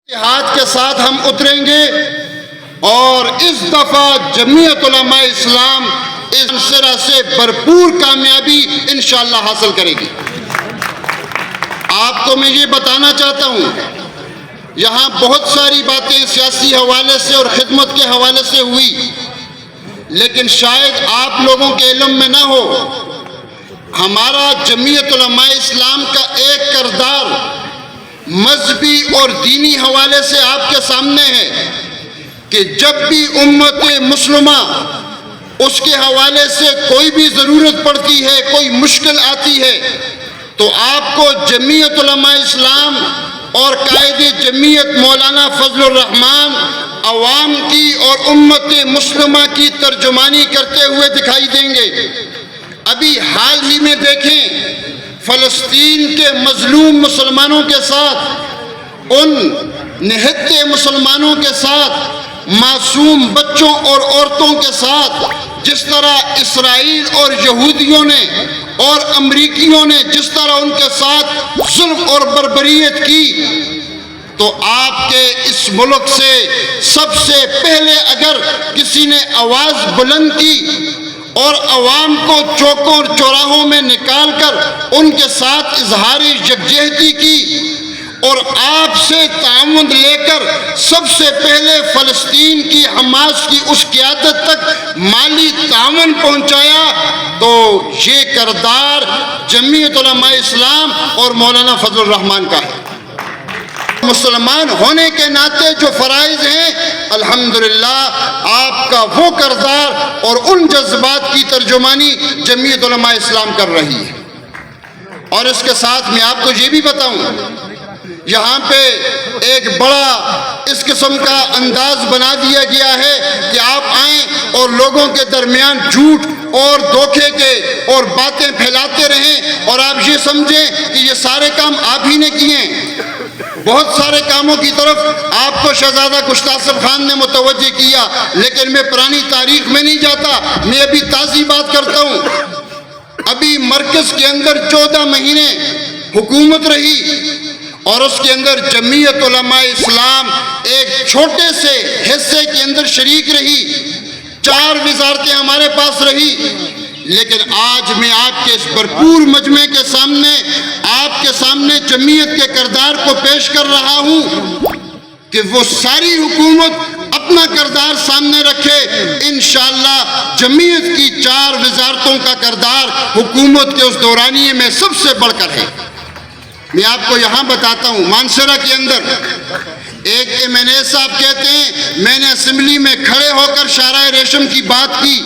ہاتھ کے ساتھ ہم اتریں گے اور اس دفعہ جمعیت علماء اسلام اس سلسلہ سے بھرپور کامیابی انشاءاللہ حاصل کرے گی۔ آپ کو میں یہ بتانا چاہتا ہوں، یہاں بہت ساری باتیں سیاسی حوالے سے اور خدمت کے حوالے سے ہوئی، لیکن شاید آپ لوگوں کے علم میں نہ ہو، ہمارا جمعیت علماء اسلام کا ایک کردار مذہبی اور دینی حوالے سے آپ کے سامنے ہے کہ جب بھی امت مسلمہ اس کے حوالے سے کوئی بھی ضرورت پڑتی ہے، کوئی مشکل آتی ہے، تو آپ کو جمعیت علماء اسلام اور قائد جمعیت مولانا فضل الرحمان عوام کی اور امت مسلمہ کی ترجمانی کرتے ہوئے دکھائی دیں گے۔ ابھی حال ہی میں دیکھیں، فلسطین کے مظلوم مسلمانوں کے ساتھ، ان نہتے مسلمانوں کے ساتھ، معصوم بچوں اور عورتوں کے ساتھ جس طرح اسرائیل اور یہودیوں نے اور امریکیوں نے جس طرح ان کے ساتھ ظلم اور بربریت کی، تو آپ کے اس ملک سے سب سے پہلے اگر کسی نے آواز بلند کی اور عوام کو چوکوں اور چوراہوں میں نکال کر ان کے ساتھ اظہار یکجہتی کی اور آپ سے تعاون لے کر سب سے پہلے فلسطین کی حماس کی اس قیادت تک مالی تعاون پہنچایا، تو یہ کردار جمعیت علماء اسلام اور مولانا فضل الرحمان کا ہے۔ مسلمان ہونے کے ناطے جو فرائض ہیں، الحمدللہ آپ کا وہ کردار اور ان جذبات کی ترجمانی جمعیت علماء اسلام کر رہی ہے۔ اور اس کے ساتھ میں آپ کو یہ بھی بتاؤں، یہاں پہ ایک بڑا اس قسم کا انداز بنا دیا گیا ہے کہ آپ آئیں اور لوگوں کے درمیان جھوٹ اور دھوکے کے اور باتیں پھیلاتے رہیں اور آپ یہ سمجھیں کہ یہ سارے کام آپ ہی نے کیے ہیں۔ بہت سارے کاموں کی طرف آپ کو شہزادہ گشتاسب خان نے متوجہ کیا، لیکن میں پرانی تاریخ میں نہیں جاتا، میں ابھی تازی بات کرتا ہوں۔ ابھی مرکز کے اندر 14 مہینے حکومت رہی اور اس کے اندر جمعیت علماء اسلام ایک چھوٹے سے حصے کے اندر شریک رہی، 4 وزارتیں ہمارے پاس رہی، لیکن آج میں آپ کے اس بھرپور مجمع کے سامنے، آپ کے سامنے جمعیت کے کردار کو پیش کر رہا ہوں کہ وہ ساری حکومت اپنا کردار سامنے رکھے۔ انشاءاللہ جمعیت کی 4 وزارتوں کا کردار حکومت کے اس دورانیے میں سب سے بڑھ کر ہے۔ میں آپ کو یہاں بتاتا ہوں، مانسرہ کے اندر ایک MNA صاحب کہتے ہیں میں نے اسمبلی میں کھڑے ہو کر شاہراہ ریشم کی بات کی،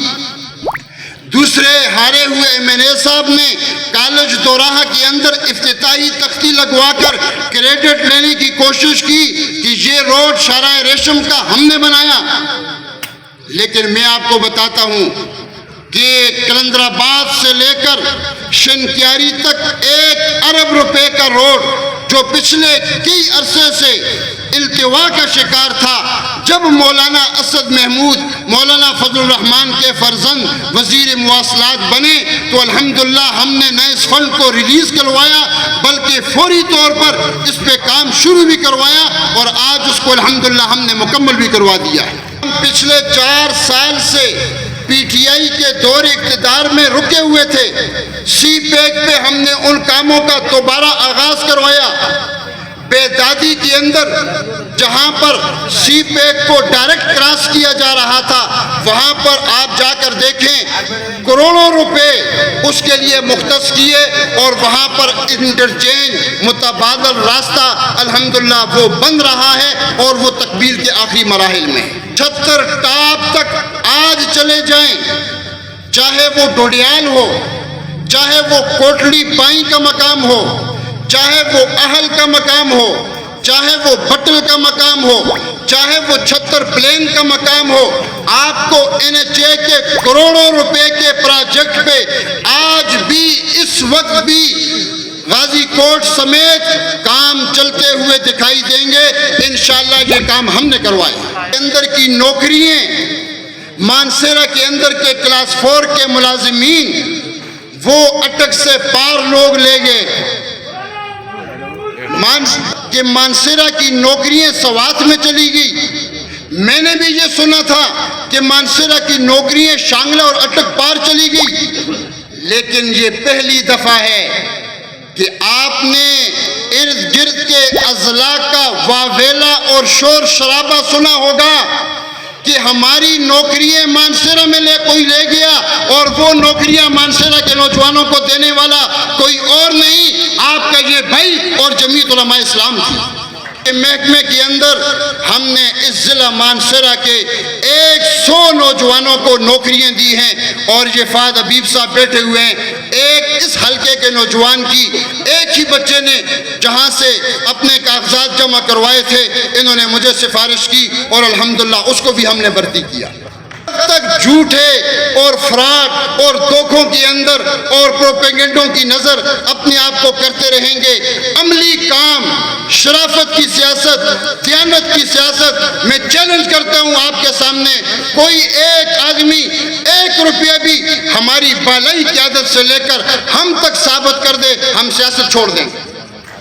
دوسرے ہارے ہوئے MNA صاحب نے کالج دوراہا کے اندر افتتاحی تختی لگوا کر کریڈٹ لینے کی کوشش کی کہ یہ روڈ شاہراہ ریشم کا ہم نے بنایا۔ لیکن میں آپ کو بتاتا ہوں کہ کلندر آباد سے لے کر شنکیاری تک 1 ارب روپے کا روڈ جو پچھلے کئی عرصے سے التوا کا شکار تھا، جب مولانا اسد محمود مولانا فضل الرحمان کے فرزند وزیر مواصلات بنے تو الحمدللہ ہم نے نئے اس فنڈ کو ریلیز کروایا، بلکہ فوری طور پر اس پہ کام شروع بھی کروایا اور آج اس کو الحمدللہ ہم نے مکمل بھی کروا دیا ہے۔ پچھلے 4 سال سے پی ٹی آئی کے دور اقتدار میں رکے ہوئے تھے، سی پیک پہ ہم نے ان کاموں کا دوبارہ آغاز کروایا۔ بیدادی کے اندر جہاں پر سی پیک کو ڈائریکٹ کراس کیا جا رہا تھا، وہاں پر آپ جا کر دیکھیں کروڑوں روپے اس کے لیے مختص کیے اور وہاں پر انٹرچینج متبادل راستہ الحمدللہ وہ بن رہا ہے اور وہ تکمیل کے آخری مراحل میں۔ 76 ٹاپ تک آج چلے جائیں، چاہے وہ ڈوڈیال ہو، چاہے وہ کوٹلی پائیں کا مقام ہو، چاہے وہ اہل کا مقام ہو، چاہے وہ بٹل کا مقام ہو، چاہے وہ 76 پلین کا مقام ہو، آپ کو NHA کے کروڑوں روپے کے پروجیکٹ پہ آج بھی اس وقت بھی غازی کوٹ سمیت کام چلتے ہوئے دکھائی دیں گے۔ انشاءاللہ یہ کام ہم نے کروائے۔ اندر کی نوکریاں، مانسیرہ کے اندر کے کلاس 4 کے ملازمین وہ اٹک سے پار لوگ لے گئے، کہ مانسیرا کی نوکریاں سوات میں چلی گئی. میں نے بھی یہ سنا تھا کہ مانسیرا کی نوکریاں شانگلہ اور اٹک پار چلی گئی، لیکن یہ پہلی دفعہ ہے کہ آپ نے ارد گرد کے اضلاع کا واویلا اور شور شرابہ سنا ہوگا کہ ہماری نوکریاں مانسیرا میں کوئی لے گیا، اور وہ نوکریاں مانسیرا کے نوجوانوں کو دینے والا کوئی اور نہیں، آپ کا یہ بھائی اور جمعیت علماء اسلام تھی. محکمے کے اندر ہم نے اس ضلع مانسیرا کے 100 نوجوانوں کو نوکریاں دی ہیں، اور یہ فہد حبیب صاحب بیٹھے ہوئے ہیں. ایک اس حلقے کے نوجوان کی ایک ہی بچے نے جہاں سے اپنے کاغذات جمع کروائے تھے، انہوں نے مجھے سفارش کی اور الحمدللہ اس کو بھی ہم نے بھرتی کیا. جب تک جھوٹے اور فراڈ اور دھوکوں کے اندر اور پروپیگنڈوں کی نظر اپنے آپ کو کرتے رہیں گے، عملی کام، شرافت کی سیاست، دیانت کی سیاست، میں چیلنج کرتا ہوں آپ کے سامنے، کوئی ایک آدمی 1 روپیہ بھی ہماری بالائی قیادت سے لے کر ہم تک ثابت کر دے، ہم سیاست چھوڑ دیں.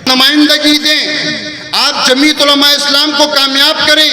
نمائندگی دیں، آپ جمعیت علماء اسلام کو کامیاب کریں.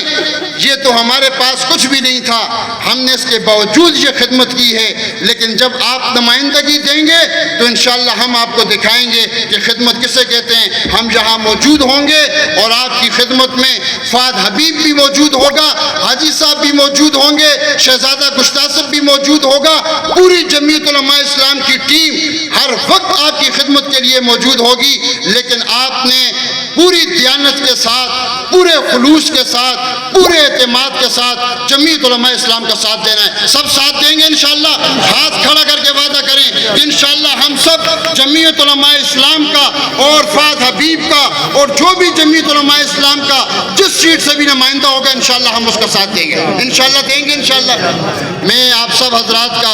یہ تو ہمارے پاس کچھ بھی نہیں تھا، ہم نے اس کے باوجود یہ خدمت کی ہے، لیکن جب آپ نمائندگی دیں گے تو انشاءاللہ ہم آپ کو دکھائیں گے کہ خدمت کسے کہتے ہیں. ہم یہاں موجود ہوں گے اور آپ کی خدمت میں فہد حبیب بھی موجود ہوگا، حاجی صاحب بھی موجود ہوں گے، شہزادہ گشتاسب بھی موجود ہوگا، پوری جمعیت علماء اسلام کی ٹیم ہر وقت آپ کی خدمت کے لیے موجود ہوگی. لیکن آپ نے پوری دیانت کے ساتھ، پورے خلوص کے ساتھ، پورے اعتماد کے ساتھ جمعیت علماء اسلام کا ساتھ دینا ہے. سب ساتھ دیں گے انشاءاللہ؟ ہاتھ کھڑا کر کے وعدہ کریں کہ انشاءاللہ ہم سب جمعیت علماء اسلام کا اور فہد حبیب کا اور جو بھی جمعیت علماء اسلام کا جس سیٹ سے بھی نمائندہ ہوگا انشاءاللہ ہم اس کا ساتھ دیں گے. انشاءاللہ دیں گے انشاءاللہ. میں آپ سب حضرات کا